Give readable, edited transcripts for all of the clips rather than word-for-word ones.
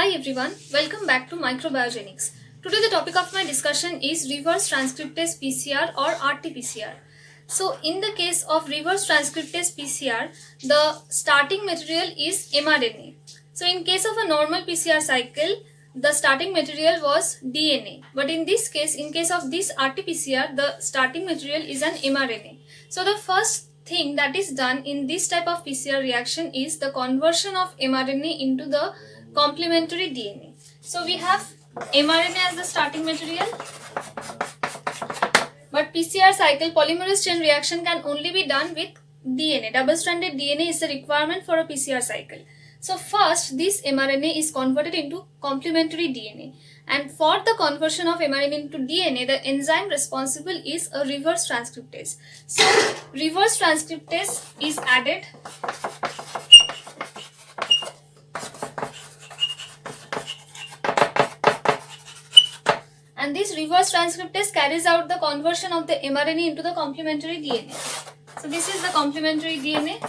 Hi everyone, welcome back to Microbiogenics. Today the topic of my discussion is reverse transcriptase PCR or RT-PCR. So in the case of reverse transcriptase PCR, the starting material is mRNA. So in case of a normal PCR cycle, the starting material was DNA. But in this case, in case of this RT-PCR, the starting material is an mRNA. So the first thing that is done in this type of PCR reaction is the conversion of mRNA into the complementary DNA. So we have mRNA as the starting material, but PCR cycle polymerase chain reaction can only be done with DNA. Double-stranded DNA is the requirement for a PCR cycle. So first, this mRNA is converted into complementary DNA, and for the conversion of mRNA into DNA, the enzyme responsible is a reverse transcriptase. So reverse transcriptase is added and this reverse transcriptase carries out the conversion of the mRNA into the complementary DNA. So this is the complementary DNA.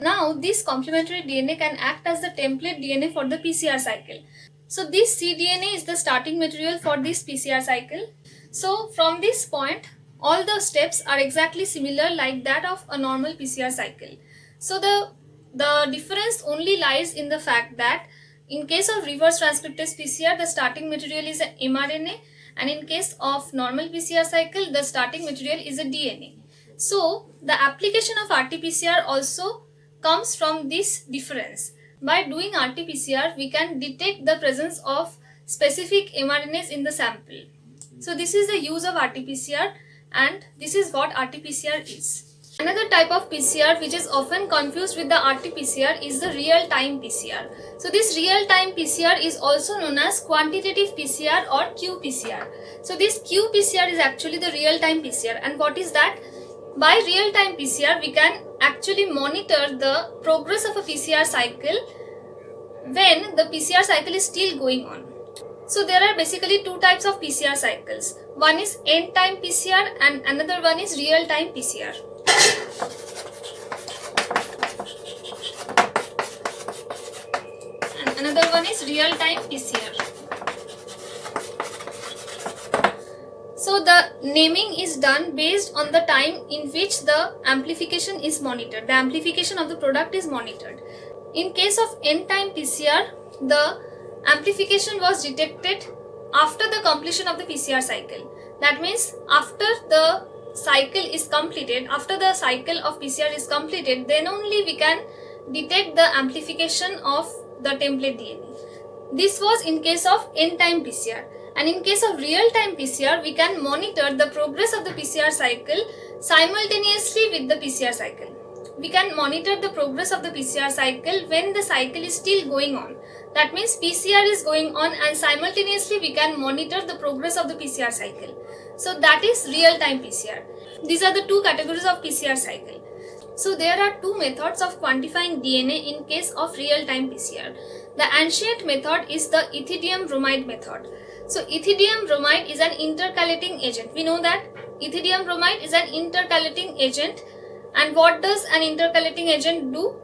Now this complementary DNA can act as the template DNA for the PCR cycle. So this cDNA is the starting material for this PCR cycle. So from this point, all the steps are exactly similar like that of a normal PCR cycle. So the difference only lies in the fact that in case of reverse transcriptase PCR, the starting material is an mRNA, and in case of normal PCR cycle, the starting material is a DNA. So the application of RT-PCR also comes from this difference. By doing RT-PCR, we can detect the presence of specific mRNAs in the sample. So this is the use of RT-PCR, and this is what RT-PCR is. Another type of PCR which is often confused with the RT-PCR is the real-time PCR. So this real-time PCR is also known as quantitative PCR or qPCR. So this qPCR is actually the real-time PCR, and what is that? By real-time PCR, we can actually monitor the progress of a PCR cycle when the PCR cycle is still going on. So there are basically two types of PCR cycles. One is end-time PCR and another one is real-time PCR. And another one is real-time PCR. So the naming is done based on the time in which the amplification is monitored. The amplification of the product is monitored. In case of end-time PCR, the amplification was detected after the completion of the PCR cycle. That means after the cycle is completed, after the cycle of PCR is completed, then only we can detect the amplification of the template DNA. This was in case of end-time PCR. And in case of real-time PCR, we can monitor the progress of the PCR cycle simultaneously with the PCR cycle. We can monitor the progress of the PCR cycle when the cycle is still going on. That means PCR is going on and simultaneously we can monitor the progress of the PCR cycle. So that is real-time PCR. These are the two categories of PCR cycle. So there are two methods of quantifying DNA in case of real-time PCR. The ancient method is the ethidium bromide method. So ethidium bromide is an intercalating agent. We know that ethidium bromide is an intercalating agent. And what does an intercalating agent do?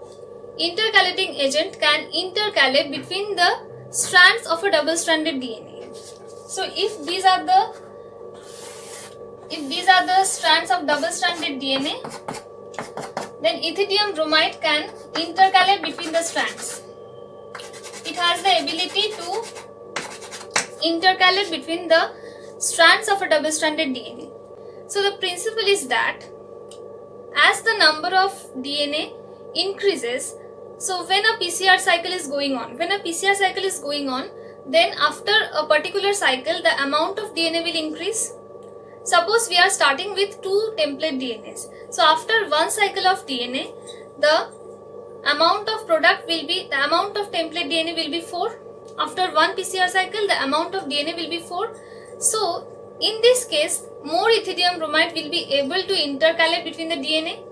Intercalating agent can intercalate between the strands of a double-stranded DNA. So if these are the strands of double-stranded DNA, then ethidium bromide can intercalate between the strands. It has the ability to intercalate between the strands of a double-stranded DNA. So the principle is that as the number of DNA increases, so when a PCR cycle is going on, then after a particular cycle, the amount of DNA will increase. Suppose we are starting with two template DNAs. So after one cycle of DNA, the amount of template DNA will be 4. After one PCR cycle, the amount of DNA will be 4. So in this case, more ethidium bromide will be able to intercalate between the DNA.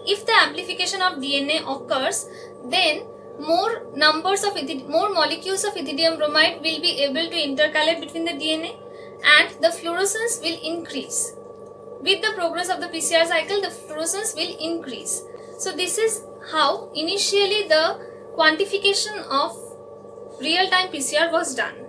If the amplification of DNA occurs, then more molecules of ethidium bromide will be able to intercalate between the DNA, and the fluorescence will increase. With the progress of the PCR cycle, the fluorescence will increase. So this is how initially the quantification of real time PCR was done.